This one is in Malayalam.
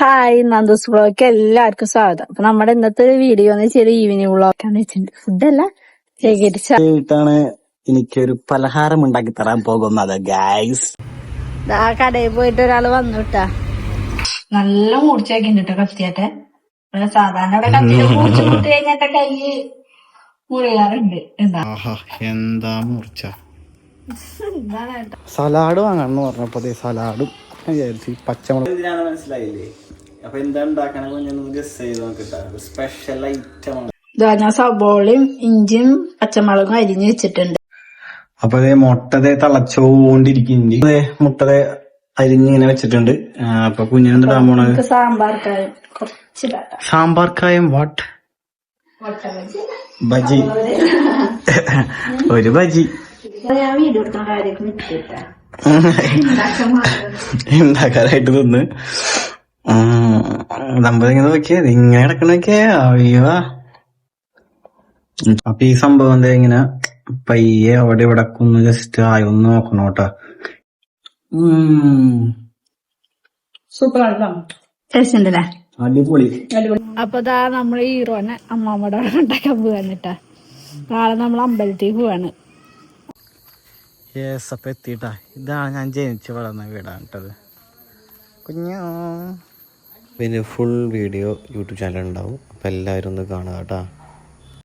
ഹായ്, നന്ദൂസ് വ്ളോഗിലേക്ക് എല്ലാവർക്കും സ്വാഗതം. അപ്പൊ നമ്മുടെ ഇന്നത്തെ വീഡിയോ എന്ന് വെച്ചാൽ ഈവനിങ് വ്ളോഗാണ് വെച്ചിട്ടുണ്ട്. ഫുഡല്ല ശേഖരിച്ചാണ് എനിക്കൊരു പലഹാരം ഉണ്ടാക്കി തരാൻ പോകുന്നത് ഗൈസ്. ആ കടയിൽ പോയിട്ട് ഒരാള് വന്നുട്ടാ, നല്ല മൂർച്ചയാക്കിട്ടോ കത്തിയാട്ടെ. സാധാരണ ഇവിടെ കത്തിയിട്ട് മൂർച്ച കൂട്ടി കഴിഞ്ഞാട്ടെ കൈ മുറിയാറുണ്ട്. എന്താ മൂർച്ച. സലാഡ് വാങ്ങാന്ന് പറഞ്ഞപ്പോ സലാഡും വിചാരിച്ചു പച്ചമുളക് മനസ്സിലായില്ലേ. അപ്പൊ എന്താ ഉണ്ടാക്കണമെന്ന് ഗസ് ചെയ്ത് നോക്കിട്ടാ. സ്പെഷ്യൽ ഐറ്റം ആണ്. ഞാൻ സബോളയും ഇഞ്ചിയും പച്ചമുളകും അരിഞ്ഞു വെച്ചിട്ടുണ്ട്. അപ്പൊ അതേ മുട്ടതെ തിളച്ചോണ്ടിരിക്കുന്നുണ്ട്. മുട്ടതെ അരിഞ്ഞിങ്ങനെ വെച്ചിട്ടുണ്ട്. അപ്പൊ കുഞ്ഞിനെന്തിടാൻ പോണത്? സാമ്പാർക്കായും കുറച്ച് സാമ്പാർക്കായും വാട്ട് ബജി. ഒരു ബജി ഞാൻ വീഡിയോ എടുക്കുന്ന കാര്യമൊക്കെ വിട്ടിട്ടാ ഉണ്ടാക്കാനായിട്ട് തിന്ന് നമ്മളിങ്ങനെ നോക്കിയത് ഇങ്ങനെ കിടക്കണൊക്കെ അയ്യോ. അപ്പൊ ഈ സംഭവം എന്താ ഇങ്ങനെ പയ്യെ അവിടെ ഇവിടെ ഒന്ന് ജസ്റ്റ് ആയൊന്ന് നോക്കണം കേട്ടോ. സൂപ്പർ ടേസ്റ്റ് അടിപൊളി. അപ്പൊ ഇതാ നമ്മള് ഹീറോനെ അമ്മാമ്മയുടെ ഉണ്ടാക്കാൻ പോവാന്നിട്ടാ. നാളെ നമ്മൾ അമ്പലത്തിൽ പോവാണ്. യെസ്, അപ്പൊ എത്തിട്ടാ. ഇതാണ് ഞാൻ ജനിച്ച് വളർന്ന വീടാണ് കേട്ടത്. കുഞ്ഞോ പിന്നെ ഫുൾ വീഡിയോ യൂട്യൂബ് ചാനൽ ഉണ്ടാവും. അപ്പൊ എല്ലാവരും ഒന്ന് കാണുക കേട്ടാ.